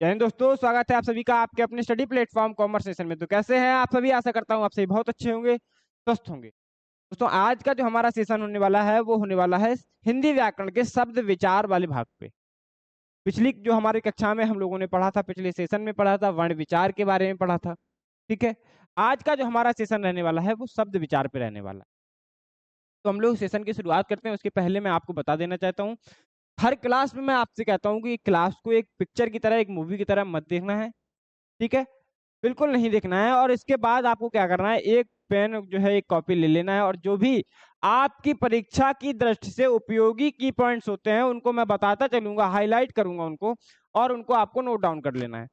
जय हिंद दोस्तों, स्वागत है आप सभी का आपके अपने स्टडी प्लेटफॉर्म कॉमर्स सेशन में। तो कैसे हैं आप सभी? आशा करता हूँ आप सभी बहुत अच्छे होंगे, स्वस्थ होंगे। दोस्तों, आज का जो हमारा सेशन होने वाला है वो होने वाला है हिंदी व्याकरण के शब्द विचार वाले भाग पे। पिछली जो हमारी कक्षा में हम लोगों ने पढ़ा था, पिछले सेशन में पढ़ा था, वर्ण विचार के बारे में पढ़ा था। ठीक है, आज का जो हमारा सेशन रहने वाला है वो शब्द विचार पे रहने वाला है। तो हम लोग सेशन की शुरुआत करते हैं। उसके पहले मैं आपको बता देना चाहता हूँ, हर क्लास में मैं आपसे कहता हूँ कि क्लास को एक पिक्चर की तरह, एक मूवी की तरह मत देखना है। ठीक है, बिल्कुल नहीं देखना है। और इसके बाद आपको क्या करना है, एक पेन जो है, एक कॉपी ले लेना है, और जो भी आपकी परीक्षा की दृष्टि से उपयोगी की पॉइंट्स होते हैं उनको मैं बताता चलूंगा, हाईलाइट करूंगा उनको, और उनको आपको नोट डाउन कर लेना है।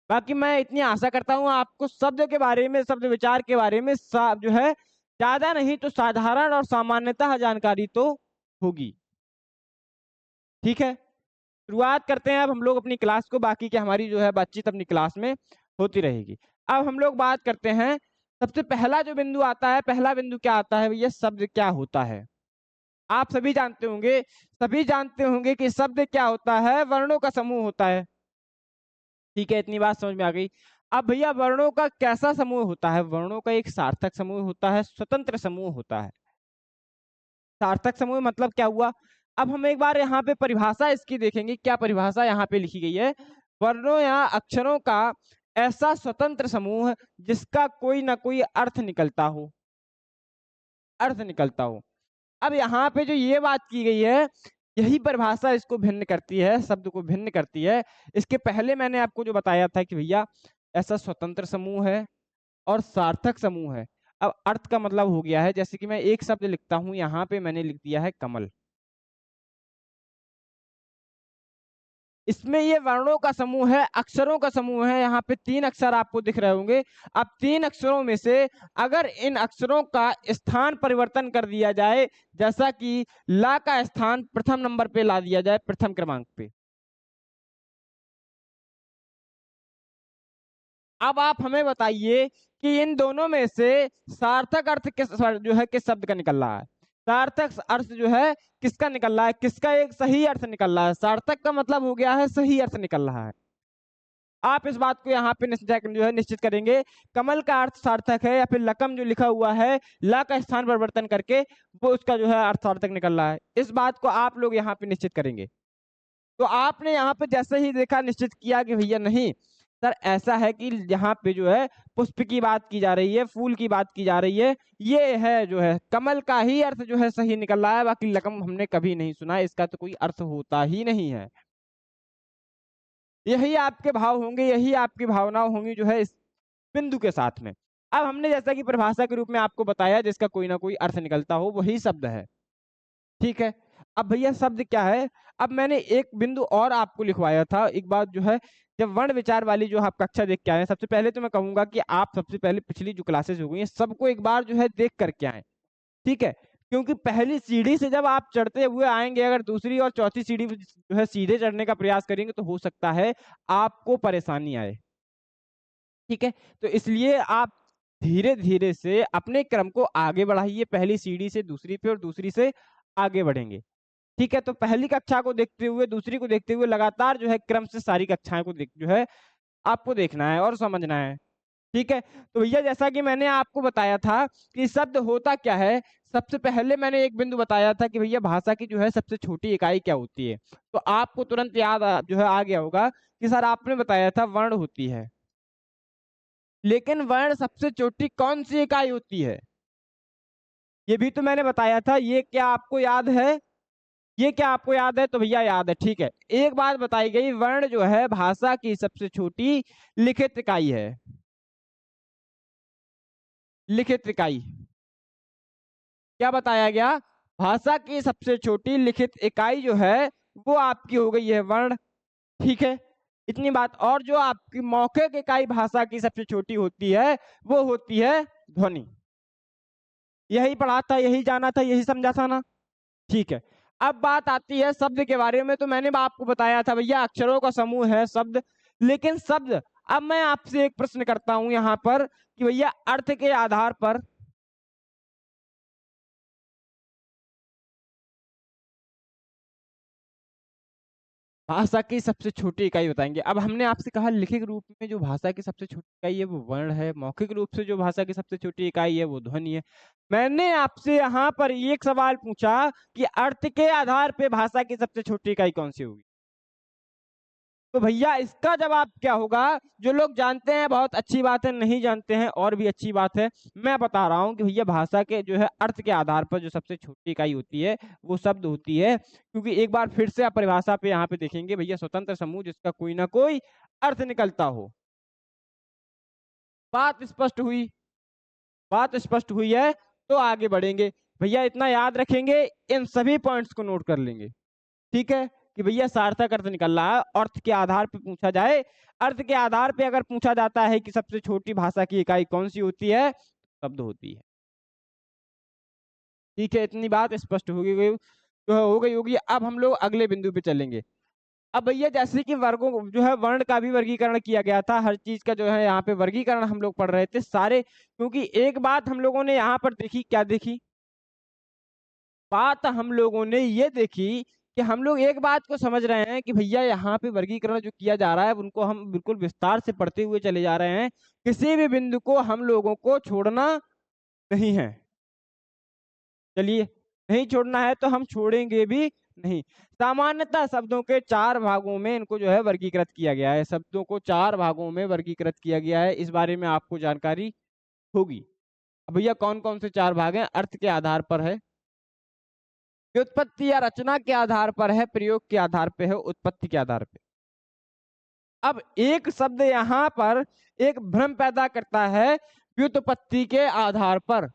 बाकी मैं इतनी आशा करता हूं आपको शब्द के बारे में, शब्द विचार के बारे में जो है ज्यादा नहीं तो साधारण और सामान्यतः जानकारी तो होगी। ठीक है, शुरुआत करते हैं अब हम लोग अपनी क्लास को। बाकी की हमारी जो है बातचीत अपनी क्लास में होती रहेगी। अब हम लोग बात करते हैं, सबसे पहला जो बिंदु आता है, पहला बिंदु क्या आता है भैया? शब्द क्या होता है? आप सभी जानते होंगे कि शब्द क्या होता है? वर्णों का समूह होता है। ठीक है, इतनी बात समझ में आ गई। अब भैया वर्णों का कैसा समूह होता है? वर्णों का एक सार्थक समूह होता है, स्वतंत्र समूह होता है। सार्थक समूह मतलब क्या हुआ? अब हम एक बार यहाँ पे परिभाषा इसकी देखेंगे, क्या परिभाषा यहाँ पे लिखी गई है। वर्णों या अक्षरों का ऐसा स्वतंत्र समूह जिसका कोई ना कोई अर्थ निकलता हो, अर्थ निकलता हो। अब यहाँ पे जो ये बात की गई है, यही परिभाषा इसको भिन्न करती है, शब्द को भिन्न करती है। इसके पहले मैंने आपको जो बताया था कि भैया ऐसा स्वतंत्र समूह है और सार्थक समूह है। अब अर्थ का मतलब हो गया है, जैसे कि मैं एक शब्द लिखता हूं, यहाँ पे मैंने लिख दिया है कमल। इसमें ये वर्णों का समूह है, अक्षरों का समूह है। यहाँ पे 3 अक्षर आपको दिख रहे होंगे। अब 3 अक्षरों में से अगर इन अक्षरों का स्थान परिवर्तन कर दिया जाए, जैसा कि ला का स्थान प्रथम नंबर पे ला दिया जाए, प्रथम क्रमांक पे, अब आप हमें बताइए कि इन दोनों में से सार्थक अर्थ किस जो है किस शब्द का निकल रहा है? सार्थक अर्थ जो है किसका निकल रहा है? किसका एक सही अर्थ निकल रहा है? सार्थक का मतलब हो गया है सही अर्थ निकल रहा है। आप इस बात को यहाँ पे जो है निश्चित करेंगे। कमल का अर्थ सार्थक है, या फिर लकम जो लिखा हुआ है ला का स्थान परिवर्तन करके वो उसका जो है अर्थ सार्थक निकल रहा है। इस बात को आप लोग यहाँ पे निश्चित करेंगे। तो आपने यहाँ पे जैसे ही देखा, निश्चित किया कि भैया नहीं सर, ऐसा है कि यहाँ पे जो है पुष्प की बात की जा रही है, फूल की बात की जा रही है, ये है जो है कमल का ही अर्थ जो है सही निकल रहा है, बाकी लकम हमने कभी नहीं सुना, इसका तो कोई अर्थ होता ही नहीं है। यही आपके भाव होंगे, यही आपकी भावनाएं होंगी जो है इस बिंदु के साथ में। अब हमने जैसा कि परिभाषा के रूप में आपको बताया, जिसका कोई ना कोई अर्थ निकलता हो वही शब्द है। ठीक है, अब भैया शब्द क्या है? अब मैंने एक बिंदु और आपको लिखवाया था। एक बात जो है, जब वर्ण विचार वाली जो आप कक्षा देख के आए, सबसे पहले तो मैं कहूंगा कि आप सबसे पहले पिछली जो क्लासेस हो गई हैं सबको एक बार जो है देख करके आए। ठीक है, क्योंकि पहली सीढ़ी से जब आप चढ़ते हुए आएंगे, अगर दूसरी और चौथी सीढ़ी जो है सीधे चढ़ने का प्रयास करेंगे तो हो सकता है आपको परेशानी आए। ठीक है, तो इसलिए आप धीरे धीरे से अपने क्रम को आगे बढ़ाइए, पहली सीढ़ी से दूसरी पे और दूसरी से आगे बढ़ेंगे। ठीक है, तो पहली कक्षा को देखते हुए दूसरी को देखते हुए लगातार जो है क्रम से सारी कक्षाएं को जो है आपको देखना है और समझना है। ठीक है, तो भैया जैसा कि मैंने आपको बताया था कि शब्द होता क्या है, सबसे पहले मैंने एक बिंदु बताया था कि भैया भाषा की जो है सबसे छोटी इकाई क्या होती है। तो आपको तुरंत याद जो है आ गया होगा कि सर आपने बताया था वर्ण होती है, लेकिन वर्ण सबसे छोटी कौन सी इकाई होती है ये भी तो मैंने बताया था। ये क्या आपको याद है? ये क्या आपको याद है? तो भैया याद है। ठीक है, एक बात बताई गई, वर्ण जो है भाषा की सबसे छोटी लिखित इकाई है। लिखित इकाई, क्या बताया गया? भाषा की सबसे छोटी लिखित इकाई जो है वो आपकी हो गई है वर्ण। ठीक है, इतनी बात। और जो आपकी मौखिक इकाई भाषा की सबसे छोटी होती है वो होती है ध्वनि। यही पढ़ा था, यही जाना था, यही समझा था ना? ठीक है, अब बात आती है शब्द के बारे में। तो मैंने आपको बताया था भैया अक्षरों का समूह है शब्द, लेकिन शब्द, अब मैं आपसे एक प्रश्न करता हूं यहां पर कि भैया अर्थ के आधार पर भाषा की सबसे छोटी इकाई बताएंगे। अब हमने आपसे कहा लिखित रूप में जो भाषा की सबसे छोटी इकाई है वो वर्ण है, मौखिक रूप से जो भाषा की सबसे छोटी इकाई है वो ध्वनि है। मैंने आपसे यहाँ पर एक सवाल पूछा कि अर्थ के आधार पे भाषा की सबसे छोटी इकाई कौन सी होगी? तो भैया इसका जवाब क्या होगा? जो लोग जानते हैं बहुत अच्छी बात है, नहीं जानते हैं और भी अच्छी बात है। मैं बता रहा हूँ कि भैया भाषा के जो है अर्थ के आधार पर जो सबसे छोटी इकाई होती है वो शब्द होती है, क्योंकि एक बार फिर से आप परिभाषा पे यहाँ पे देखेंगे भैया, स्वतंत्र समूह जिसका कोई ना कोई अर्थ निकलता हो। बात स्पष्ट हुई? बात स्पष्ट हुई है तो आगे बढ़ेंगे। भैया इतना याद रखेंगे, इन सभी पॉइंट्स को नोट कर लेंगे। ठीक है कि भैया सार्थक अर्थ निकल रहा है, अर्थ के आधार पे पूछा जाए, अर्थ के आधार पे अगर पूछा जाता है कि सबसे छोटी भाषा की इकाई कौन सी होती है, शब्द होती है। ठीक है, इतनी बात स्पष्ट हो गई होगी। अब हम लोग अगले बिंदु पे चलेंगे। अब भैया जैसे कि वर्गों जो है वर्ण का भी वर्गीकरण किया गया था, हर चीज का जो है यहाँ पे वर्गीकरण हम लोग पढ़ रहे थे सारे, क्योंकि एक बात हम लोगों ने यहाँ पर देखी, क्या देखी? बात हम लोगों ने ये देखी कि हम लोग एक बात को समझ रहे हैं कि भैया यहाँ पे वर्गीकरण जो किया जा रहा है उनको हम बिल्कुल विस्तार से पढ़ते हुए चले जा रहे हैं, किसी भी बिंदु को हम लोगों को छोड़ना नहीं है। चलिए, नहीं छोड़ना है तो हम छोड़ेंगे भी नहीं। सामान्यतः शब्दों के 4 भागों में इनको जो है वर्गीकृत किया गया है, शब्दों को 4 भागों में वर्गीकृत किया गया है, इस बारे में आपको जानकारी होगी। अब भैया कौन कौन से 4 भाग हैं? अर्थ के आधार पर है, व्युत्पत्ति या रचना के आधार पर है, प्रयोग के आधार पे है, उत्पत्ति के आधार पे। अब एक शब्द यहाँ पर एक भ्रम पैदा करता है, व्युत्पत्ति के आधार पर।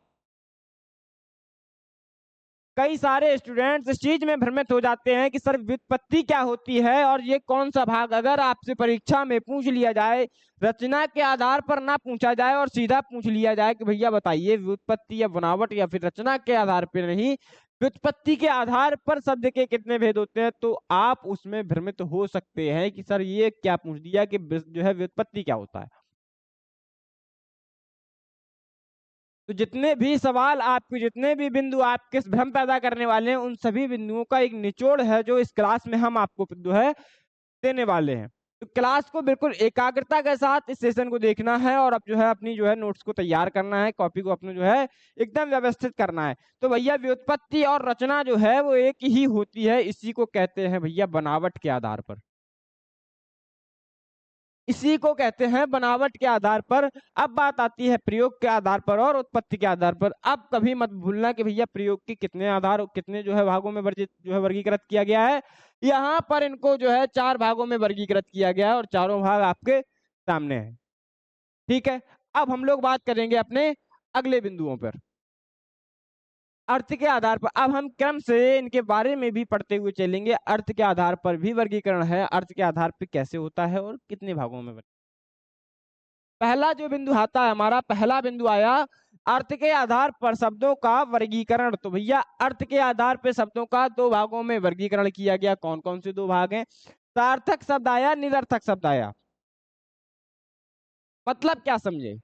कई सारे स्टूडेंट्स इस चीज में भ्रमित हो जाते हैं कि सर व्युत्पत्ति क्या होती है और ये कौन सा भाग, अगर आपसे परीक्षा में पूछ लिया जाए, रचना के आधार पर ना पूछा जाए और सीधा पूछ लिया जाए कि भैया बताइए व्युत्पत्ति या बनावट या फिर रचना के आधार पर नहीं, व्युत्पत्ति के आधार पर शब्द के कितने भेद होते हैं, तो आप उसमें भ्रमित हो सकते हैं कि सर ये क्या पूछ दिया कि जो है व्युत्पत्ति क्या होता है। तो जितने भी सवाल आपके, जितने भी बिंदु आपके भ्रम पैदा करने वाले हैं, उन सभी बिंदुओं का एक निचोड़ है जो इस क्लास में हम आपको जो है देने वाले हैं। तो क्लास को बिल्कुल एकाग्रता के साथ इस सेशन को देखना है और अब जो है अपनी जो है नोट्स को तैयार करना है, कॉपी को अपने जो है एकदम व्यवस्थित करना है। तो भैया व्युत्पत्ति और रचना जो है वो एक ही होती है, इसी को कहते हैं भैया बनावट के आधार पर, इसी को कहते हैं बनावट के आधार पर। अब बात आती है प्रयोग के आधार पर और उत्पत्ति के आधार पर। अब कभी मत भूलना कि भैया प्रयोग के कितने आधार, कितने जो है भागों में जो है वर्गीकृत किया गया है। यहाँ पर इनको जो है 4 भागों में वर्गीकृत किया गया है और चारों भाग आपके सामने है। ठीक है, अब हम लोग बात करेंगे अपने अगले बिंदुओं पर, अर्थ के आधार पर। अब हम क्रम से इनके बारे में भी पढ़ते हुए चलेंगे, अर्थ के आधार पर भी वर्गीकरण है, अर्थ के आधार पर कैसे होता है और कितने भागों में। पहला जो बिंदु आता है, हमारा पहला बिंदु आया अर्थ के आधार पर शब्दों का वर्गीकरण। तो भैया अर्थ के आधार पर शब्दों का 2 भागों में वर्गीकरण किया गया। कौन कौन से 2 भाग हैं? सार्थक शब्द आया, निरर्थक शब्द आया। मतलब क्या समझे?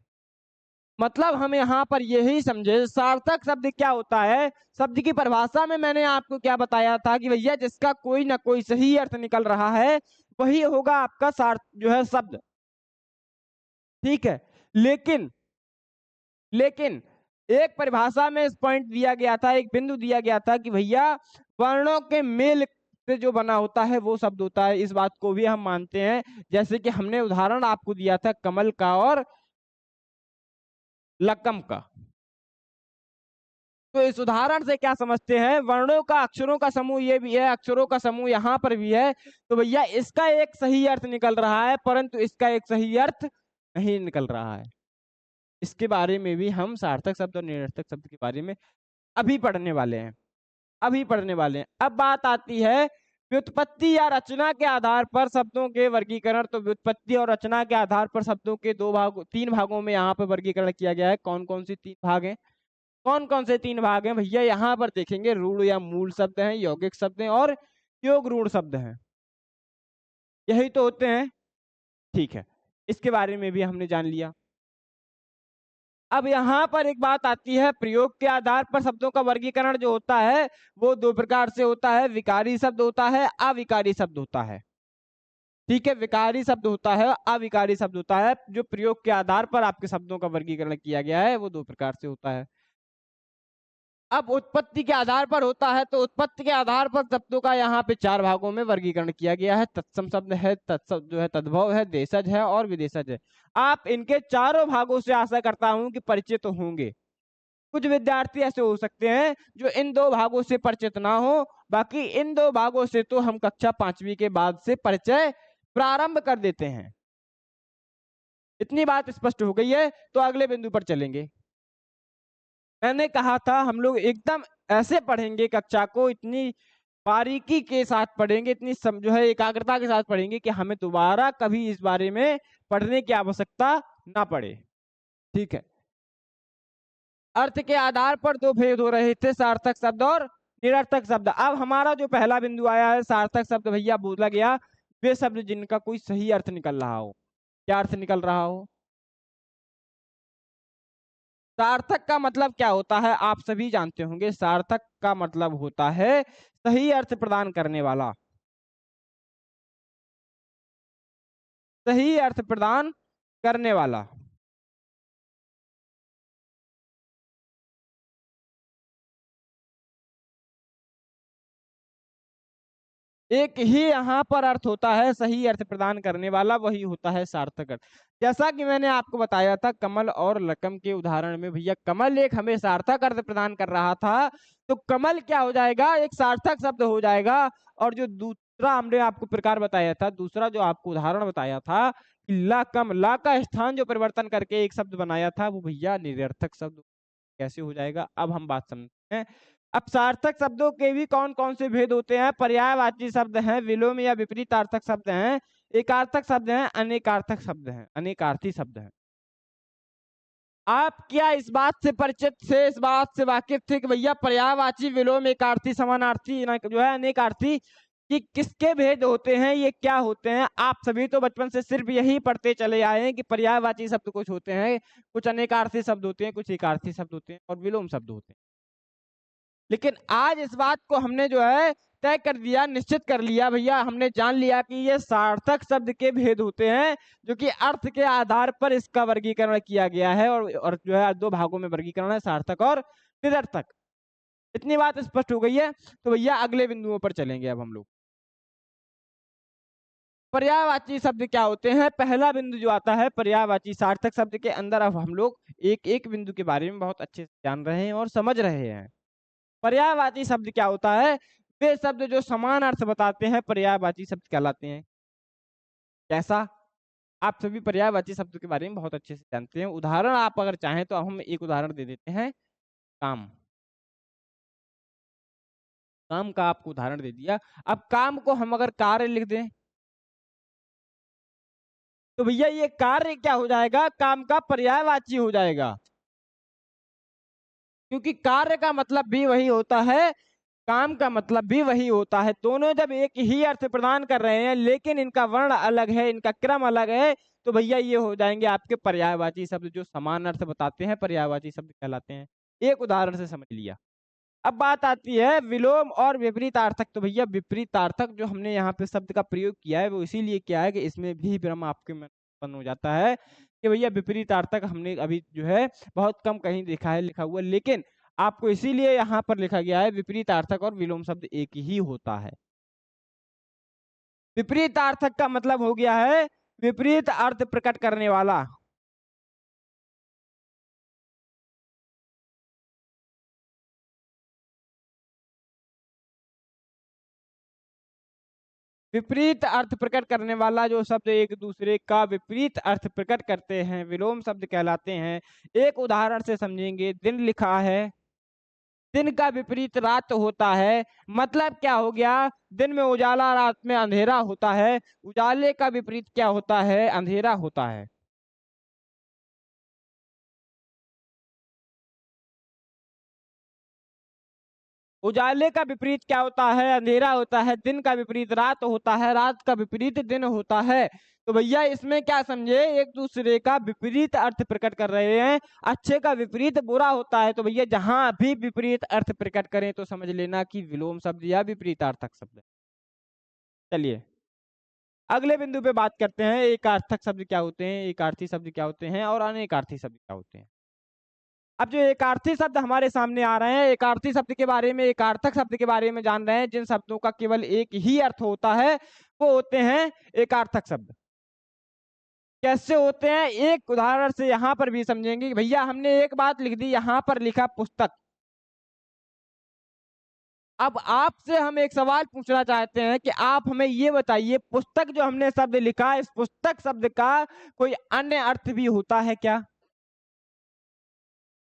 मतलब हम यहाँ पर यही समझे, सार्थक शब्द क्या होता है, शब्द की परिभाषा में मैंने आपको क्या बताया था कि भैया जिसका कोई ना कोई सही अर्थ निकल रहा है वही होगा आपका सार्थ जो है शब्द। ठीक है, लेकिन लेकिन एक परिभाषा में इस पॉइंट दिया गया था, एक बिंदु दिया गया था कि भैया वर्णों के मेल से जो बना होता है वो शब्द होता है। इस बात को भी हम मानते हैं, जैसे कि हमने उदाहरण आपको दिया था कमल का और लकम का। तो इस उदाहरण से क्या समझते हैं, वर्णों का, अक्षरों का समूह ये भी है, अक्षरों का समूह यहाँ पर भी है, तो भैया इसका एक सही अर्थ निकल रहा है परंतु इसका एक सही अर्थ नहीं निकल रहा है। इसके बारे में भी हम सार्थक शब्द और निरर्थक शब्द के बारे में अभी पढ़ने वाले हैं, अभी पढ़ने वाले हैं। अब बात आती है व्युत्पत्ति या रचना के आधार पर शब्दों के वर्गीकरण। तो व्युत्पत्ति और रचना के आधार पर शब्दों के 3 भागों में यहाँ पर वर्गीकरण किया गया है। कौन कौन से 3 भाग हैं? कौन कौन से 3 भाग हैं भैया? यहाँ पर देखेंगे रूढ़ या मूल शब्द हैं, यौगिक शब्द हैं और योग रूढ़ शब्द हैं, यही तो होते हैं। ठीक है, इसके बारे में भी हमने जान लिया। अब यहाँ पर एक बात आती है, प्रयोग के आधार पर शब्दों का वर्गीकरण जो होता है वो 2 प्रकार से होता है, विकारी शब्द होता है, अविकारी शब्द होता है। ठीक है। विकारी शब्द होता है, अविकारी शब्द होता है। जो प्रयोग के आधार पर आपके शब्दों का वर्गीकरण किया गया है वो दो प्रकार से होता है। अब उत्पत्ति के आधार पर होता है, तो उत्पत्ति के आधार पर शब्दों का यहाँ पे चार भागों में वर्गीकरण किया गया है। तत्सम शब्द है, तत्शब्द जो है तद्भव है, देशज है और विदेशज है। आप इनके चारों भागों से आशा करता हूं कि परिचित तो होंगे। कुछ विद्यार्थी ऐसे हो सकते हैं जो इन दो भागों से परिचित ना हो, बाकी इन दो भागों से तो हम कक्षा 5वीं के बाद से परिचय प्रारंभ कर देते हैं। इतनी बात स्पष्ट हो गई है, तो अगले बिंदु पर चलेंगे। मैंने कहा था हम लोग एकदम ऐसे पढ़ेंगे कक्षा को, इतनी बारीकी के साथ पढ़ेंगे, इतनी जो है एकाग्रता के साथ पढ़ेंगे कि हमें दोबारा कभी इस बारे में पढ़ने की आवश्यकता ना पड़े। ठीक है। अर्थ के आधार पर दो भेद हो रहे थे, सार्थक शब्द और निरर्थक शब्द। अब हमारा जो पहला बिंदु आया है, सार्थक शब्द भैया बोला गया वे शब्द जिनका कोई सही अर्थ निकल रहा हो। क्या अर्थ निकल रहा हो? सार्थक का मतलब क्या होता है आप सभी जानते होंगे। सार्थक का मतलब होता है सही अर्थ प्रदान करने वाला, सही अर्थ प्रदान करने वाला। एक ही यहाँ पर अर्थ होता है सही अर्थ प्रदान करने वाला, वही होता है सार्थक अर्थ। जैसा कि मैंने आपको बताया था कमल और लकम के उदाहरण में, भैया कमल एक हमें सार्थक अर्थ प्रदान कर रहा था, तो कमल क्या हो जाएगा? एक सार्थक शब्द हो जाएगा। और जो दूसरा हमने आपको प्रकार बताया था, दूसरा जो आपको उदाहरण बताया था कि लकम, ला का स्थान जो परिवर्तन करके एक शब्द बनाया था, वो भैया निरर्थक शब्द कैसे हो जाएगा? अब हम बात समझते हैं। अब सार्थक शब्दों के भी कौन कौन से भेद होते हैं? पर्यायवाची शब्द हैं, विलोम या विपरीतार्थक शब्द हैं, एकार्थक शब्द हैं, अनेकार्थक शब्द हैं, अनेकार्थी शब्द हैं। आप क्या इस बात से परिचित थे, इस बात से वाकिफ थे कि भैया पर्यायवाची, विलोम, एकार्थी, समानार्थी जो है अनेकार्थी, कि किसके भेद होते हैं, ये क्या होते हैं? आप सभी तो बचपन से सिर्फ यही पढ़ते चले आए हैं कि पर्यायवाची शब्द कुछ होते हैं, कुछ अनेकार्थी शब्द होते हैं, कुछ एकार्थी शब्द होते हैं और विलोम शब्द होते हैं। लेकिन आज इस बात को हमने जो है तय कर दिया, निश्चित कर लिया भैया, हमने जान लिया कि ये सार्थक शब्द के भेद होते हैं, जो कि अर्थ के आधार पर इसका वर्गीकरण किया गया है। और जो है दो भागों में वर्गीकरण है, सार्थक और निरर्थक। इतनी बात स्पष्ट हो गई है, तो भैया अगले बिंदुओं पर चलेंगे अब हम लोग। पर्यायवाची शब्द क्या होते हैं? पहला बिंदु जो आता है पर्यायवाची सार्थक शब्द के अंदर, अब हम लोग एक एक बिंदु के बारे में बहुत अच्छे से जान रहे हैं और समझ रहे हैं। पर्यायवाची शब्द क्या होता है? वे शब्द जो समान अर्थ बताते हैं पर्यायवाची शब्द कहलाते हैं। कैसा? आप सभी पर्यायवाची शब्द के बारे में बहुत अच्छे से जानते हैं। उदाहरण आप अगर चाहें तो हम एक उदाहरण दे देते हैं। काम, काम का आपको उदाहरण दे दिया। अब काम को हम अगर कार्य लिख दें, तो भैया ये कार्य क्या हो जाएगा? काम का पर्यायवाची हो जाएगा, क्योंकि कार्य का मतलब भी वही होता है, काम का मतलब भी वही होता है। दोनों जब एक ही अर्थ प्रदान कर रहे हैं, लेकिन इनका वर्ण अलग है, इनका क्रम अलग है, तो भैया ये हो जाएंगे आपके पर्यायवाची शब्द, जो समान अर्थ बताते हैं पर्यायवाची शब्द कहलाते हैं। एक उदाहरण से समझ लिया। अब बात आती है विलोम और विपरीतार्थक। तो भैया विपरीतार्थक जो हमने यहाँ पे शब्द का प्रयोग किया है, वो इसीलिए किया है कि इसमें भी भ्रम आपके मन उत्पन्न हो जाता है कि भैया विपरीतार्थक हमने अभी जो है बहुत कम कहीं देखा है लिखा हुआ, लेकिन आपको इसीलिए यहाँ पर लिखा गया है विपरीतार्थक और विलोम शब्द एक ही होता है। विपरीतार्थक का मतलब हो गया है विपरीत अर्थ प्रकट करने वाला। विपरीत अर्थ प्रकट करने वाला जो शब्द एक दूसरे का विपरीत अर्थ प्रकट करते हैं, विलोम शब्द कहलाते हैं। एक उदाहरण से समझेंगे। दिन लिखा है, दिन का विपरीत रात होता है। मतलब क्या हो गया? दिन में उजाला, रात में अंधेरा होता है। उजाले का विपरीत क्या होता है? अंधेरा होता है। उजाले का विपरीत क्या होता है? अंधेरा होता है। दिन का विपरीत रात होता है, रात का विपरीत दिन होता है। तो भैया इसमें क्या समझे? एक दूसरे का विपरीत अर्थ प्रकट कर रहे हैं। अच्छे का विपरीत बुरा होता है। तो भैया जहां भी विपरीत अर्थ प्रकट करें तो समझ लेना कि विलोम शब्द या विपरीतार्थक शब्द है। चलिए अगले बिंदु पे बात करते हैं एकार्थक शब्द क्या होते हैं, एकार्थी शब्द क्या होते हैं और अनेकार्थी शब्द क्या होते हैं। अब जो एकार्थी शब्द हमारे सामने आ रहे हैं, एकार्थी शब्द के बारे में, एकार्थक शब्द के बारे में जान रहे हैं, जिन शब्दों का केवल एक ही अर्थ होता है, वो होते हैं एकार्थक शब्द। कैसे होते हैं, एक उदाहरण से यहाँ पर भी समझेंगे कि भैया हमने एक बात लिख दी, यहाँ पर लिखा पुस्तक। अब आपसे हम एक सवाल पूछना चाहते हैं कि आप हमें ये बताइए, पुस्तक जो हमने शब्द लिखा, इस पुस्तक शब्द का कोई अन्य अर्थ भी होता है क्या?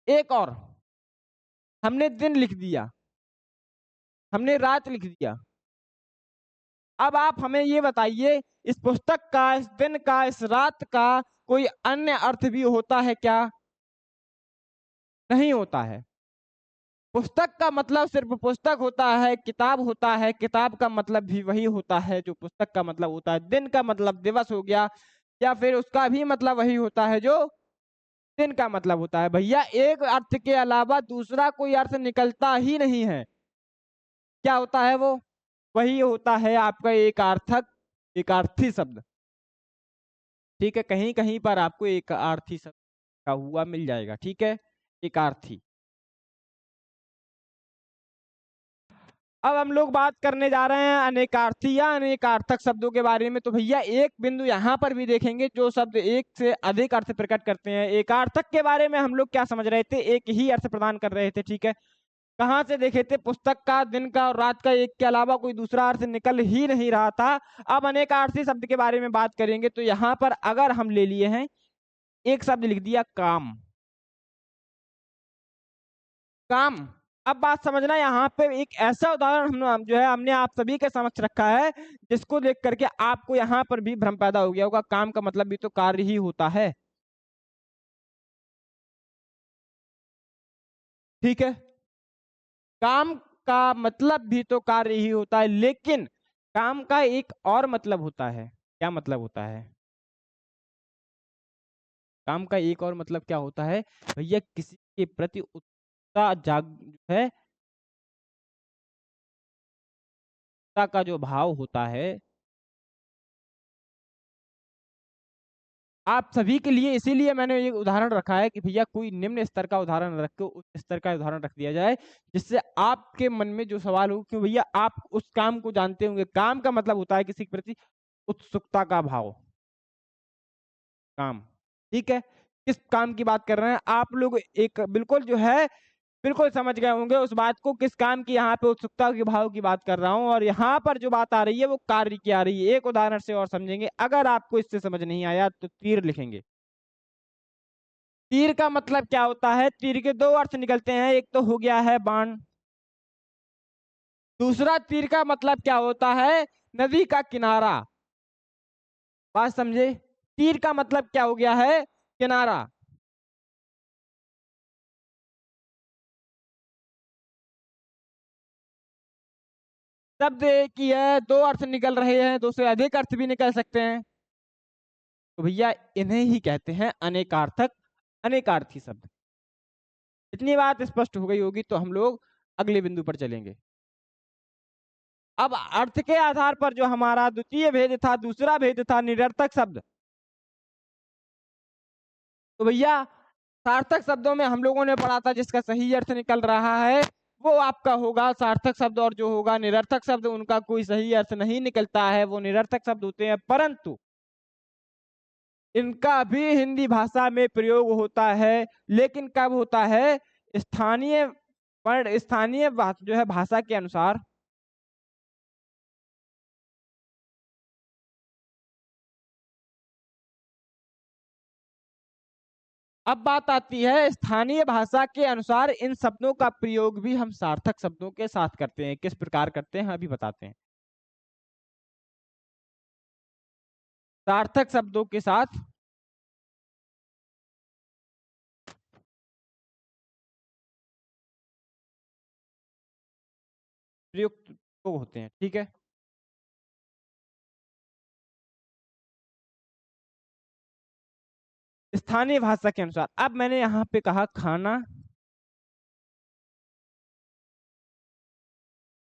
एक और, हमने दिन लिख दिया, हमने रात लिख दिया। अब आप हमें ये बताइए, इस पुस्तक का, इस दिन का, इस रात का कोई अन्य अर्थ भी होता है क्या? नहीं होता है। पुस्तक का मतलब सिर्फ पुस्तक होता है, किताब होता है, किताब का मतलब भी वही होता है जो पुस्तक का मतलब होता है। दिन का मतलब दिवस हो गया, या फिर उसका भी मतलब वही होता है जो दिन का मतलब होता है। भैया एक अर्थ के अलावा दूसरा कोई अर्थ निकलता ही नहीं है। क्या होता है वो? वही होता है आपका एकार्थक, एकार्थी शब्द। ठीक है, कहीं कहीं पर आपको एकार्थी शब्द का हुआ मिल जाएगा। ठीक है, एकार्थी। अब हम लोग बात करने जा रहे हैं अनेकार्थी या अनेकार्थक शब्दों के बारे में। तो भैया एक बिंदु यहाँ पर भी देखेंगे, जो शब्द एक से अधिक अर्थ प्रकट करते हैं। एकार्थक के बारे में हम लोग क्या समझ रहे थे, एक ही अर्थ प्रदान कर रहे थे। ठीक है, कहाँ से देखे थे, पुस्तक का, दिन का और रात का, एक के अलावा कोई दूसरा अर्थ निकल ही नहीं रहा था। अब अनेकार्थी शब्द के बारे में बात करेंगे, तो यहाँ पर अगर हम ले लिए हैं, एक शब्द लिख दिया काम, काम। अब बात समझना, यहाँ पे एक ऐसा उदाहरण हम जो है हमने आप सभी के समक्ष रखा है, जिसको देख करके आपको यहाँ पर भी भ्रम पैदा हो गया होगा। काम का मतलब भी तो कार्य ही होता है। ठीक है, काम का मतलब भी तो कार्य ही होता है, लेकिन काम का एक और मतलब होता है। क्या मतलब होता है? काम का एक और मतलब क्या होता है भैया, किसी के प्रति उत्साह जाग है, उत्साह का जो भाव होता है। आप सभी के लिए इसीलिए मैंने ये उदाहरण रखा है कि भैया कोई निम्न स्तर का उदाहरण रख के उच्च स्तर का उदाहरण रख दिया जाए, जिससे आपके मन में जो सवाल हो कि भैया आप उस काम को जानते होंगे। काम का मतलब होता है किसी के प्रति उत्सुकता का भाव। काम, ठीक है, किस काम की बात कर रहे हैं आप लोग, एक बिल्कुल जो है बिल्कुल समझ गए होंगे उस बात को, किस काम की यहाँ पे उत्सुकता के भाव की बात कर रहा हूँ। और यहाँ पर जो बात आ रही है वो कार्य की आ रही है। एक उदाहरण से और समझेंगे, अगर आपको इससे समझ नहीं आया तो तीर लिखेंगे। तीर का मतलब क्या होता है, तीर के दो अर्थ निकलते हैं, एक तो हो गया है बाण, दूसरा तीर का मतलब क्या होता है, नदी का किनारा। बात समझे, तीर का मतलब क्या हो गया है, किनारा। शब्द एक ही है, दो अर्थ निकल रहे हैं, दो से अधिक अर्थ भी निकल सकते हैं। तो भैया इन्हें ही कहते हैं अनेकार्थक, अनेकार्थी शब्द। इतनी बात स्पष्ट हो गई होगी, तो हम लोग अगले बिंदु पर चलेंगे। अब अर्थ के आधार पर जो हमारा द्वितीय भेद था, दूसरा भेद था निरर्थक शब्द। तो भैया सार्थक शब्दों में हम लोगों ने पढ़ा था, जिसका सही अर्थ निकल रहा है वो आपका होगा सार्थक शब्द, और जो होगा निरर्थक शब्द उनका कोई सही अर्थ नहीं निकलता है, वो निरर्थक शब्द होते हैं। परंतु इनका भी हिंदी भाषा में प्रयोग होता है, लेकिन कब होता है, स्थानीय वर्ण, स्थानीय जो है भाषा के अनुसार। अब बात आती है स्थानीय भाषा के अनुसार इन शब्दों का प्रयोग भी हम सार्थक शब्दों के साथ करते हैं। किस प्रकार करते हैं अभी बताते हैं। सार्थक शब्दों के साथ प्रयुक्त तो होते हैं। ठीक है, स्थानीय भाषा के अनुसार। अब मैंने यहाँ पे कहा खाना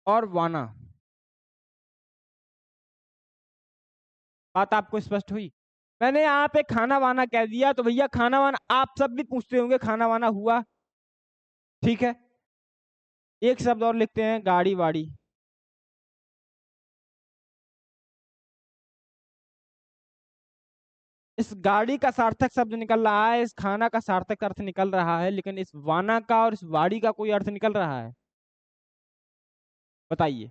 और वाना। बात आपको स्पष्ट हुई? मैंने यहाँ पे खाना वाना कह दिया, तो भैया खाना वाना आप सब भी पूछते होंगे खाना वाना हुआ, ठीक है। एक शब्द और लिखते हैं, गाड़ी वाड़ी। इस गाड़ी का सार्थक शब्द निकल रहा है, इस खाना का सार्थक अर्थ निकल रहा है, लेकिन इस वाना का और इस वाड़ी का कोई अर्थ निकल रहा है? बताइए।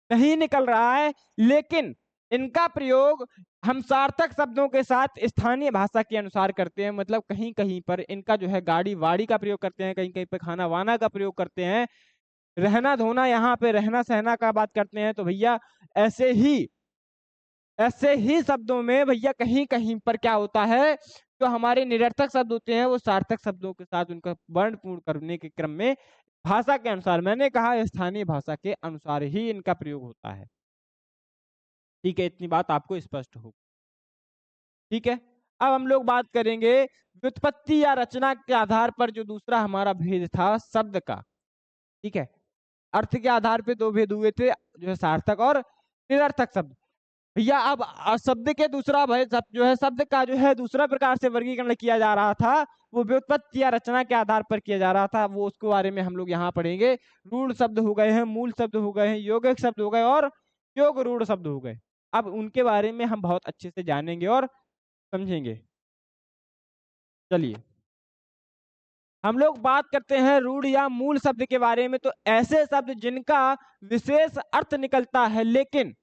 नहीं निकल रहा है, लेकिन इनका प्रयोग हम सार्थक शब्दों के साथ स्थानीय भाषा के अनुसार करते हैं। मतलब कहीं कहीं पर इनका जो है गाड़ी वाड़ी का प्रयोग करते हैं, कहीं कहीं पर खाना वाना का प्रयोग करते हैं, रहना धोना यहाँ पे रहना सहना का बात करते हैं। तो भैया ऐसे ही ऐसे ही शब्दों में भैया कहीं कहीं पर क्या होता है, जो हमारे निरर्थक शब्द होते हैं वो सार्थक शब्दों के साथ उनका वर्ण पूर्ण करने के क्रम में भाषा के अनुसार, मैंने कहा स्थानीय भाषा के अनुसार ही इनका प्रयोग होता है। ठीक है, इतनी बात आपको स्पष्ट हो। ठीक है, अब हम लोग बात करेंगे व्युत्पत्ति या रचना के आधार पर जो दूसरा हमारा भेद था शब्द का। ठीक है, अर्थ के आधार पे दो भेद हुए थे, जो है सार्थक और निरर्थक शब्द। भैया अब शब्द के दूसरा भेद जो है शब्द का जो है दूसरा प्रकार से वर्गीकरण किया जा रहा था, वो व्युत्पत्ति या रचना के आधार पर किया जा रहा था। वो उसके बारे में हम लोग यहाँ पढ़ेंगे। रूढ़ शब्द हो गए हैं, मूल शब्द हो गए हैं, यौगिक शब्द हो गए और योग रूढ़ शब्द हो गए। अब उनके बारे में हम बहुत अच्छे से जानेंगे और समझेंगे। चलिए हम लोग बात करते हैं रूढ़ या मूल शब्द के बारे में। तो ऐसे शब्द जिनका विशेष अर्थ निकलता है, लेकिन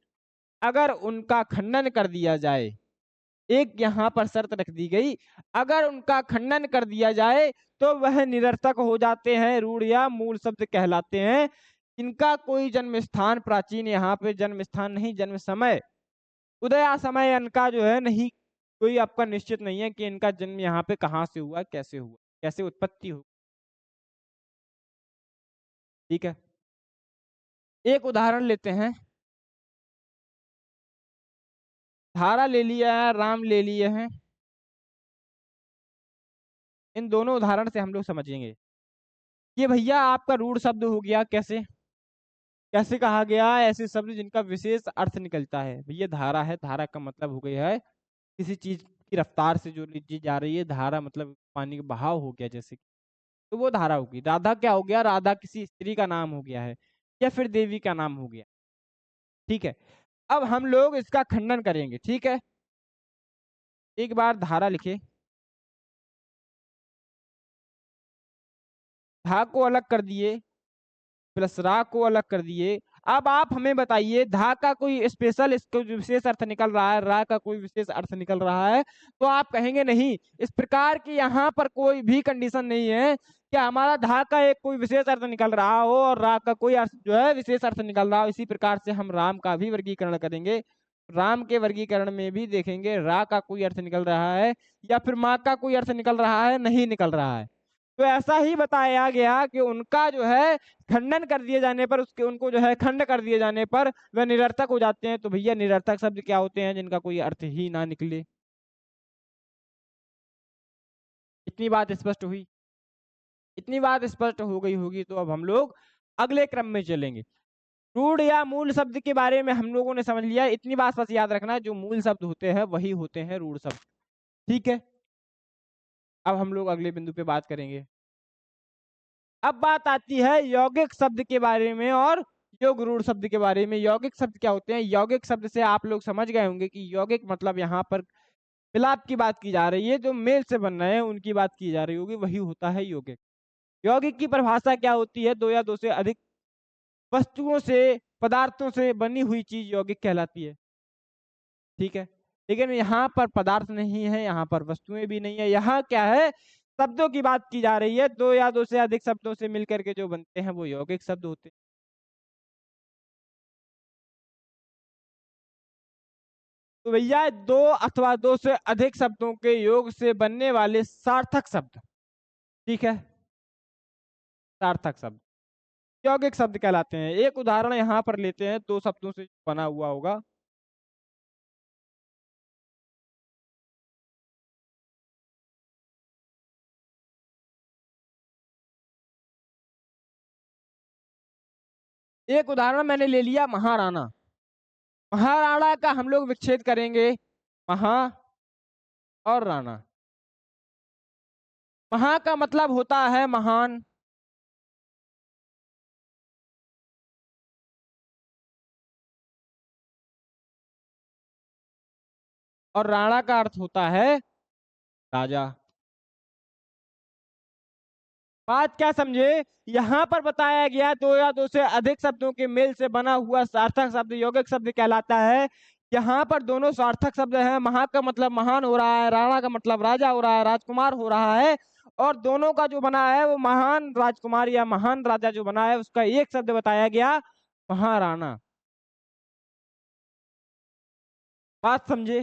अगर उनका खंडन कर दिया जाए, एक यहाँ पर शर्त रख दी गई, अगर उनका खंडन कर दिया जाए तो वह निरर्थक हो जाते हैं, रूढ़ या मूल शब्द कहलाते हैं। इनका कोई जन्म स्थान प्राचीन, यहाँ पे जन्म स्थान नहीं, जन्म समय उदया समय इनका जो है नहीं, कोई आपका निश्चित नहीं है कि इनका जन्म यहाँ पे कहाँ से हुआ, कैसे हुआ, कैसे उत्पत्ति हुई। ठीक है, एक उदाहरण लेते हैं। धारा ले लिया है, राम ले लिए हैं। इन दोनों उदाहरण से हम लोग समझेंगे। ये भैया आपका रूढ़ शब्द हो गया। कैसे कैसे कहा गया? ऐसे शब्द जिनका विशेष अर्थ निकलता है। भैया धारा है, धारा का मतलब हो गया है किसी चीज की रफ्तार से जो चीज जा रही है। धारा मतलब पानी का बहाव हो गया जैसे, तो वो धारा होगी। राधा क्या हो गया? राधा किसी स्त्री का नाम हो गया है या फिर देवी का नाम हो गया। ठीक है, अब हम लोग इसका खंडन करेंगे। ठीक है, एक बार धारा लिखे, धा को अलग कर दिए, प्लस रा को अलग कर दिए। अब आप हमें बताइए, धा का कोई स्पेशल इसको विशेष अर्थ निकल रहा है, रा का कोई विशेष अर्थ निकल रहा है? तो आप कहेंगे नहीं, इस प्रकार की यहाँ पर कोई भी कंडीशन नहीं है कि हमारा धा का एक कोई विशेष अर्थ निकल रहा हो और रा का कोई अर्थ जो है विशेष अर्थ निकल रहा हो। इसी प्रकार से हम राम का भी वर्गीकरण करेंगे। राम के वर्गीकरण में भी देखेंगे रा का कोई अर्थ निकल रहा है या फिर माँ का कोई अर्थ निकल रहा है, नहीं निकल रहा है। तो ऐसा ही बताया गया कि उनका जो है खंडन कर दिए जाने पर, उसके उनको जो है खंड कर दिए जाने पर वह निरर्थक हो जाते हैं। तो भैया निरर्थक शब्द क्या होते हैं? जिनका कोई अर्थ ही ना निकले। इतनी बात स्पष्ट हुई? इतनी बात स्पष्ट हो गई होगी तो अब हम लोग अगले क्रम में चलेंगे। रूढ़ या मूल शब्द के बारे में हम लोगों ने समझ लिया। इतनी बात बस याद रखना, जो मूल शब्द होते हैं वही होते हैं रूढ़ शब्द। ठीक है, अब हम लोग अगले बिंदु पे बात करेंगे। अब बात आती है यौगिक शब्द के बारे में और योग रूढ़ शब्द के बारे में। यौगिक शब्द क्या होते हैं? यौगिक शब्द से आप लोग समझ गए होंगे कि यौगिक मतलब यहाँ पर मिलाप की बात की जा रही है, जो मेल से बन रहे हैं उनकी बात की जा रही होगी, वही होता है यौगिक। यौगिक की परिभाषा क्या होती है? दो या दो से अधिक वस्तुओं से, पदार्थों से बनी हुई चीज यौगिक कहलाती है। ठीक है, लेकिन यहाँ पर पदार्थ नहीं है, यहाँ पर वस्तुएं भी नहीं है, यहाँ क्या है? शब्दों की बात की जा रही है। दो या दो से अधिक शब्दों से मिलकर के जो बनते हैं वो यौगिक शब्द होते हैं। तो भैया दो अथवा दो से अधिक शब्दों के योग से बनने वाले सार्थक शब्द, ठीक है, सार्थक शब्द यौगिक शब्द कहलाते हैं। एक उदाहरण यहाँ पर लेते हैं, दो शब्दों से बना हुआ होगा। एक उदाहरण मैंने ले लिया महाराणा। महाराणा का हम लोग विच्छेद करेंगे। महा और राणा। महा का मतलब होता है महान, और राणा का अर्थ होता है राजा। बात क्या समझे? यहाँ पर बताया गया दो या दो से अधिक शब्दों के मेल से बना हुआ सार्थक शब्द यौगिक शब्द कहलाता है। यहाँ पर दोनों सार्थक शब्द हैं। महा का मतलब महान हो रहा है, राणा का मतलब राजा हो रहा है, राजकुमार हो रहा है, और दोनों का जो बना है वो महान राजकुमार या महान राजा जो बना है उसका एक शब्द बताया गया, महाराणा। बात समझे?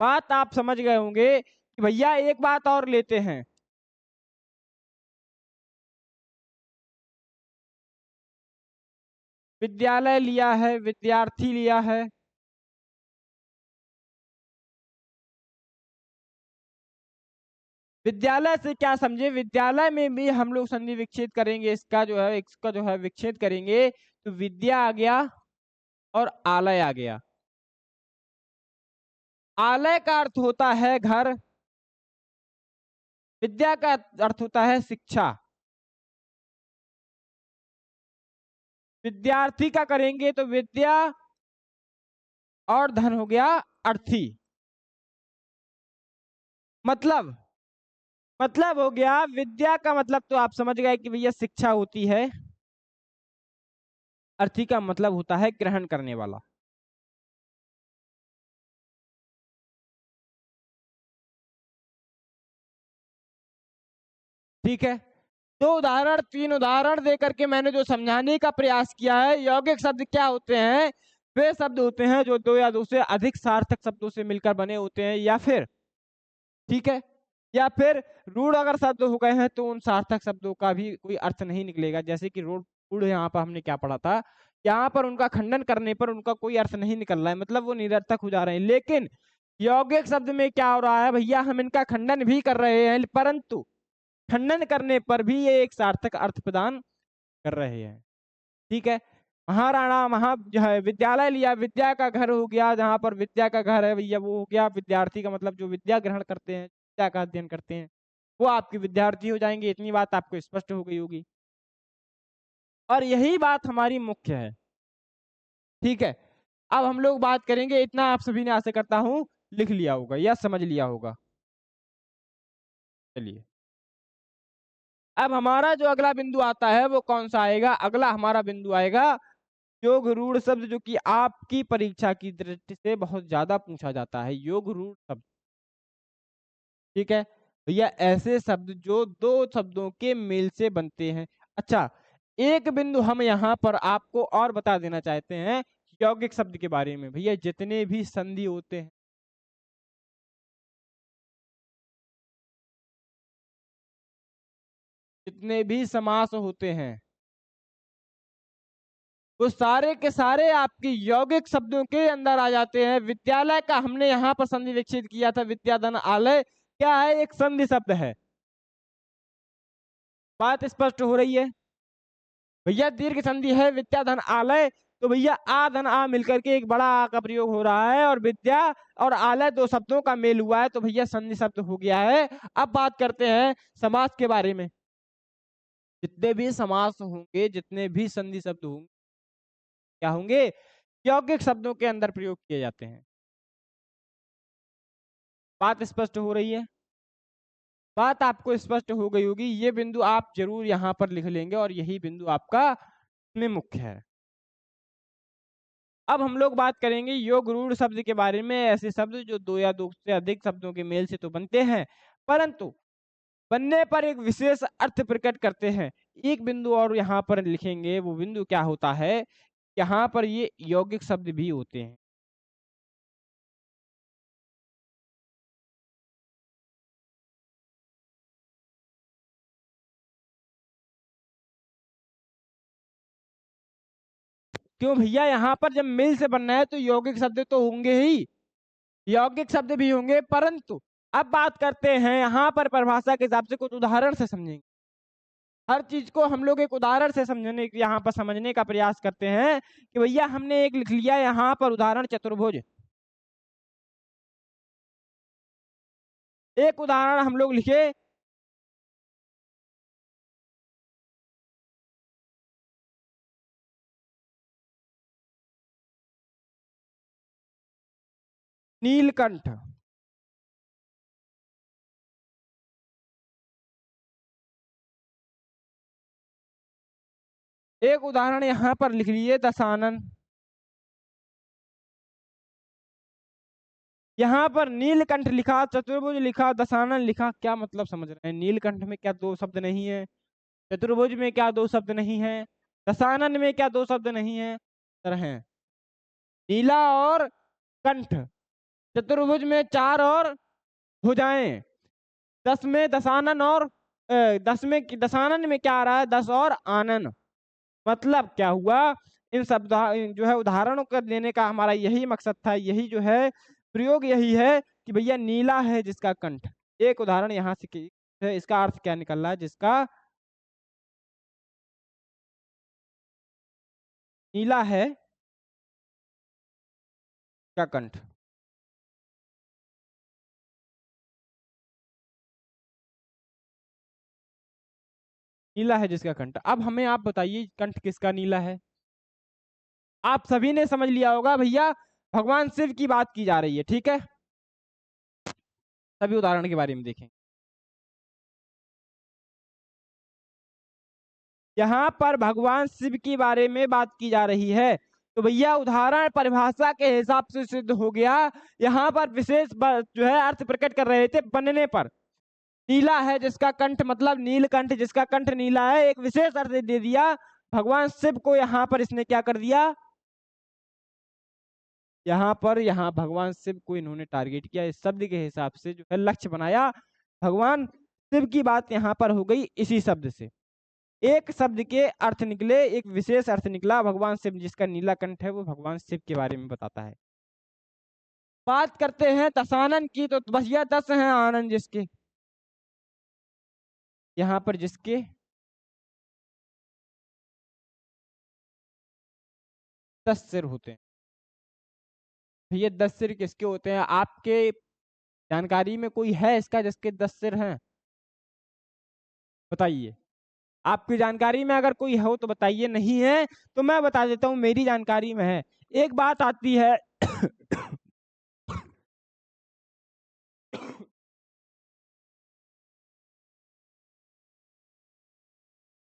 बात आप समझ गए होंगे कि भैया एक बात और लेते हैं। विद्यालय लिया है, विद्यार्थी लिया है। विद्यालय से क्या समझे? विद्यालय में भी हम लोग संधि विच्छेद करेंगे, इसका जो है विच्छेद करेंगे, तो विद्या आ गया और आलय आ गया। आलय का अर्थ होता है घर, विद्या का अर्थ होता है शिक्षा। विद्यार्थी का करेंगे तो विद्या और धन हो गया अर्थी। मतलब मतलब हो गया, विद्या का मतलब तो आप समझ गए कि भैया शिक्षा होती है, अर्थी का मतलब होता है ग्रहण करने वाला। ठीक है, तीन उदाहरण दे करके मैंने जो समझाने का प्रयास किया है, यौगिक शब्द क्या होते हैं? वे शब्द होते हैं जो दो या दो से अधिक सार्थक शब्दों से मिलकर बने होते हैं, या फिर ठीक है, या फिर रूढ़ अगर शब्द हो गए हैं तो उन सार्थक शब्दों का भी कोई अर्थ नहीं निकलेगा। जैसे कि रूढ़ यहाँ पर हमने क्या पढ़ा था, यहाँ पर उनका खंडन करने पर उनका कोई अर्थ नहीं निकल रहा है, मतलब वो निरर्थक हो जा रहे हैं। लेकिन यौगिक शब्द में क्या हो रहा है भैया, हम इनका खंडन भी कर रहे हैं, परंतु खंडन करने पर भी ये एक सार्थक अर्थ प्रदान कर रहे हैं। ठीक है, महाराणा महा जो है विद्यालय लिया, विद्या का घर हो गया, जहां पर विद्या का घर है भैया वो हो गया विद्यार्थी का मतलब जो विद्या ग्रहण करते हैं, विद्या का अध्ययन करते हैं, वो आपके विद्यार्थी हो जाएंगे। इतनी बात आपको स्पष्ट हो गई होगी, और यही बात हमारी मुख्य है। ठीक है, अब हम लोग बात करेंगे, इतना आप सभी ने आशा करता हूं लिख लिया होगा या समझ लिया होगा। चलिए, अब हमारा जो अगला बिंदु आता है वो कौन सा आएगा? अगला हमारा बिंदु आएगा योग रूढ़ शब्द, जो कि आपकी परीक्षा की दृष्टि से बहुत ज्यादा पूछा जाता है, योग रूढ़ शब्द। ठीक है भैया, ऐसे शब्द जो दो शब्दों के मेल से बनते हैं। अच्छा, एक बिंदु हम यहाँ पर आपको और बता देना चाहते हैं यौगिक शब्द के बारे में। भैया जितने भी संधि होते हैं, जितने भी समास होते हैं, वो सारे के सारे आपके यौगिक शब्दों के अंदर आ जाते हैं। विद्यालय का हमने यहाँ पर संधि विच्छेद किया था, विद्याधन आलय क्या है? एक संधि शब्द है। बात स्पष्ट हो रही है? भैया दीर्घ संधि है विद्याधन आलय, तो भैया आ धन आ मिलकर के एक बड़ा आ का प्रयोग हो रहा है, और विद्या और आलय दो शब्दों का मेल हुआ है, तो भैया संधि शब्द हो गया है। अब बात करते हैं समास के बारे में। जितने भी समास होंगे, जितने भी संधि शब्द होंगे, क्या होंगे? यौगिक शब्दों के अंदर प्रयोग किए जाते हैं। बात स्पष्ट हो रही है? बात आपको स्पष्ट हो गई होगी। ये बिंदु आप जरूर यहाँ पर लिख लेंगे, और यही बिंदु आपका में मुख्य है। अब हम लोग बात करेंगे योग रूढ़ शब्द के बारे में। ऐसे शब्द जो दो या दो से अधिक शब्दों के मेल से तो बनते हैं, परंतु बनने पर एक विशेष अर्थ प्रकट करते हैं। एक बिंदु और यहाँ पर लिखेंगे, वो बिंदु क्या होता है? यहाँ पर ये यौगिक शब्द भी होते हैं। क्यों भैया? यहाँ पर जब मिल से बनना है तो यौगिक शब्द तो होंगे ही, यौगिक शब्द भी होंगे, परंतु अब बात करते हैं यहाँ पर परिभाषा के हिसाब से कुछ उदाहरण से समझेंगे। हर चीज को हम लोग एक उदाहरण से समझने यहाँ पर समझने का प्रयास करते हैं कि भैया हमने एक लिख लिया यहाँ पर उदाहरण चतुर्भुज। एक उदाहरण हम लोग लिखे, नीलकंठ। एक उदाहरण यहाँ पर लिख लीजिए, दशानन। यहाँ पर नीलकंठ लिखा, चतुर्भुज लिखा, दशानन लिखा, क्या मतलब समझ रहे हैं? नीलकंठ में क्या दो शब्द नहीं है? चतुर्भुज में क्या दो शब्द नहीं है? दशानन में क्या दो शब्द नहीं है? सर हैं, नीला और कंठ। चतुर्भुज में चार और भुजाएं, 10 में दशानन और 10 में दशानन में क्या आ रहा है? 10 और आनन। मतलब क्या हुआ? इन शब्द जो है उदाहरणों कर देने का हमारा यही मकसद था, यही जो है प्रयोग यही है कि भैया नीला है जिसका कंठ। एक उदाहरण यहाँ से इसका अर्थ क्या निकल रहा है? जिसका नीला है का कंठ। नीला है जिसका कंठ। अब हमें आप बताइए कंठ किसका नीला है? आप सभी ने समझ लिया होगा भैया, भगवान शिव की बात की जा रही है, ठीक है। सभी उदाहरण के बारे में देखें। यहाँ पर भगवान शिव के बारे में बात की जा रही है, तो भैया उदाहरण परिभाषा के हिसाब से सिद्ध हो गया। यहाँ पर विशेष जो है अर्थ प्रकट कर रहे थे बनने पर। नीला है जिसका कंठ, मतलब नीलकंठ जिसका कंठ नीला है, एक विशेष अर्थ दे दिया भगवान शिव को। यहाँ पर इसने क्या कर दिया? यहाँ भगवान शिव को इन्होंने टारगेट किया, इस शब्द के हिसाब से जो है लक्ष्य बनाया। भगवान शिव की बात यहाँ पर हो गई इसी शब्द से। एक शब्द के अर्थ निकले, एक विशेष अर्थ निकला। भगवान शिव जिसका नीला कंठ है वो भगवान शिव के बारे में बताता है। बात करते हैं दशानन की, तो भैया 10 हैं आनंद जिसके। यहाँ पर जिसके 10 सिर होते हैं। भैया 10 सिर किसके होते हैं? आपके जानकारी में कोई है इसका जिसके 10 सिर हैं? बताइए, आपकी जानकारी में अगर कोई हो तो बताइए, नहीं है तो मैं बता देता हूं, मेरी जानकारी में है। एक बात आती है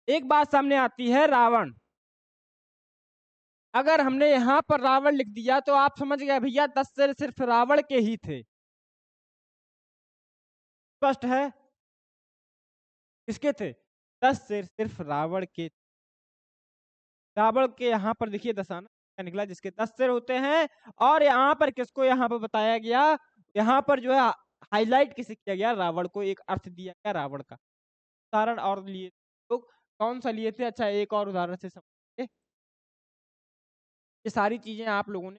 एक बात सामने आती है, रावण। अगर हमने यहाँ पर रावण लिख दिया तो आप समझ गए भैया 10 सिर सिर्फ रावण के ही थे। स्पष्ट है? किसके थे? 10 सिर सिर्फ रावण के। रावण के यहाँ पर देखिए दशानन क्या निकला, जिसके 10 सिर होते हैं। और यहाँ पर किसको यहाँ पर बताया गया? यहाँ पर जो है हाईलाइट किसे किया गया? रावण को एक अर्थ दिया गया रावण का। उदाहरण और लिए तो कौन सा लिए थे? अच्छा, एक और उदाहरण से समझिए। ये सारी चीजें आप लोगों ने,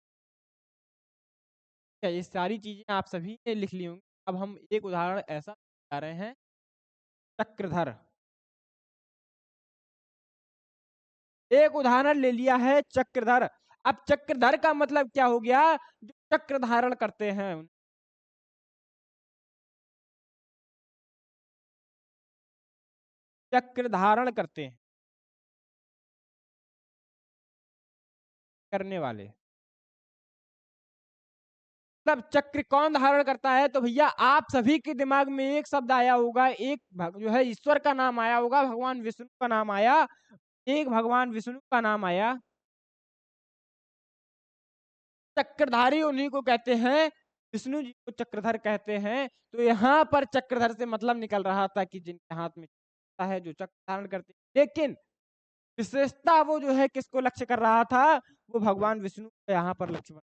ये सारी चीजें आप सभी ने लिख ली होंगी। अब हम एक उदाहरण ऐसा बता रहे हैं, चक्रधर। एक उदाहरण ले लिया है चक्रधर। अब चक्रधर का मतलब क्या हो गया? जो चक्र धारण करते हैं, चक्र धारण करते हैं, करने वाले। मतलब चक्र कौन धारण करता है? तो भैया आप सभी के दिमाग में एक शब्द आया होगा, एक जो है ईश्वर का नाम आया होगा, भगवान विष्णु का नाम आया। एक भगवान विष्णु का नाम आया, चक्रधारी उन्हीं को कहते हैं, विष्णु जी को चक्रधर कहते हैं। तो यहाँ पर चक्रधर से मतलब निकल रहा था कि जिनके हाथ में है, जो चक्र धारण करते हैं। लेकिन विशेषता वो जो है किसको लक्ष्य कर रहा था? वो भगवान विष्णु को यहाँ पर लक्ष्य बना।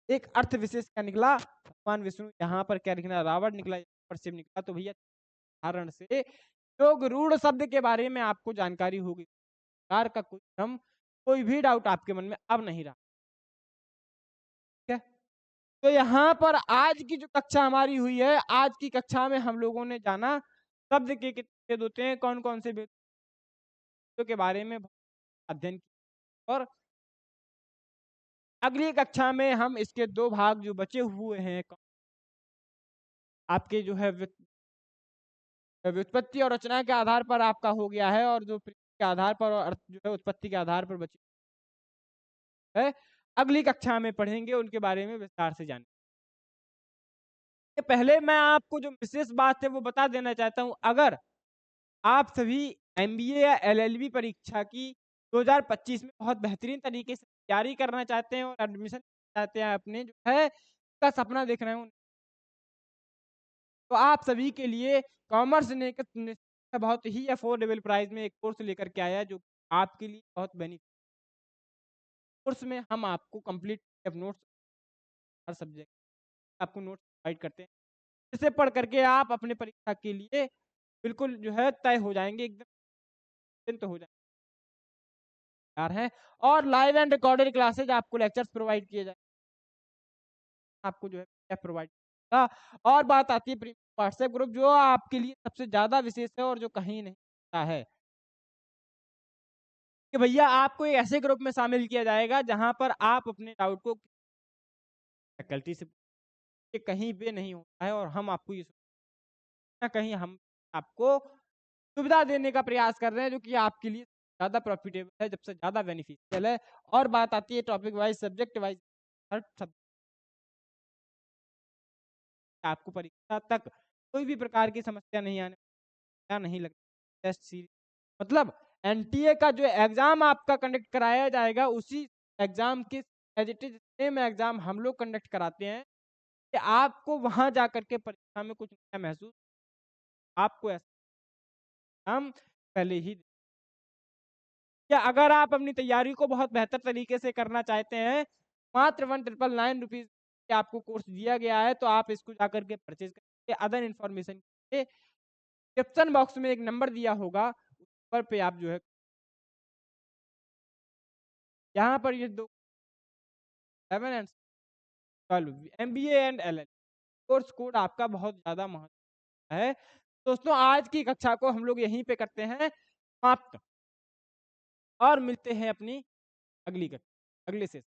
एक अर्थ विशेष क्या निकला? भगवान विष्णु। यहाँ पर क्या निकला? रावण निकला, यहाँ पर शिव निकला। तो भैया उदाहरण से योग रूढ़ शब्द के बारे में आपको जानकारी होगी। कार का कोई भ्रम, कोई भी डाउट आपके मन में अब नहीं रहा। ठीक है, तो यहाँ पर आज की जो कक्षा हमारी हुई है, आज की कक्षा में हम लोगों ने जाना शब्द के कितने भेद होते हैं, कौन कौन से भेदों के बारे में अध्ययन किया। और अगली कक्षा में हम इसके दो भाग जो बचे हुए हैं, आपके जो है व्युत्पत्ति और रचना के आधार पर आपका हो गया है, और जो के आधार पर और अर्थ जो है उत्पत्ति के आधार पर बची है। अगली कक्षा में पढ़ेंगे, उनके बारे में विस्तार से जानेंगे। पहले मैं आपको जो विशेष बात है वो बता देना चाहता हूँ, अगर आप सभी एमबीए या एलएलबी परीक्षा की 2025 में बहुत बेहतरीन तरीके से तैयारी करना चाहते हैं और एडमिशन चाहते हैं, अपने जो है का सपना देख रहे हो, तो आप सभी के लिए कॉमर्स ने बहुत ही अफोर्डेबल प्राइस में एक कोर्स लेकर के आया है, जो आपके लिए बहुत बेनिफिट। कोर्स में हम आपको कंप्लीट नोट्स, हर सब्जेक्ट आपको नोट्स प्रोवाइड करते हैं, जिसे पढ़ करके आप अपने परीक्षा के लिए बिल्कुल जो है तय हो जाएंगे, एकदम तो हो जाएंगे यार है। और लाइव एंड रिकॉर्डेड क्लासेज आपको लेक्चर्स प्रोवाइड किए जाए, आपको जो है प्रोवाइड किया। और बात आती है प्रीमियम व्हाट्सएप ग्रुप, जो आपके लिए सबसे ज्यादा विशेष है और जो कहीं नहीं होता है कि भैया आपको एक ऐसे ग्रुप में शामिल किया जाएगा जहां पर आप अपने डाउट को फैकल्टी से कहीं पे नहीं होता है, और हम आपको ये कहीं हम आपको सुविधा देने का प्रयास कर रहे हैं, जो कि आपके लिए ज्यादा प्रॉफिटेबल है, सबसे ज्यादा बेनिफिशियल है। और बात आती है टॉपिक वाइज, सब्जेक्ट वाइज, हर सब्जेक्ट आपको परीक्षा तक कोई भी प्रकार की समस्या नहीं आने नहीं लगती। टेस्ट सीरीज मतलब एनटीए का जो एग्जाम आपका कंडक्ट कराया जाएगा, उसी एग्जाम के as it is same exam हम लोग कंडक्ट कराते हैं, कि आपको वहां जाकर के परीक्षा में कुछ नया महसूस, आपको ऐसा हम पहले ही, या अगर आप अपनी तैयारी को बहुत बेहतर तरीके से करना चाहते हैं, मात्र 1999 रुपीज आपको कोर्स दिया गया है, तो आप इसको जाकर के परचेज करके अदर इन्फॉर्मेशन के डिस्क्रिप्शन बॉक्स में एक नंबर दिया होगा, उस नंबर पे आप जो है यहाँ पर ये दो 7 and 12 MBA and LL course code आपका बहुत ज्यादा महत्व है। दोस्तों आज की कक्षा को हम लोग यहीं पे करते हैं समाप्त, और मिलते हैं अपनी अगली कक्षा अगले सेशन।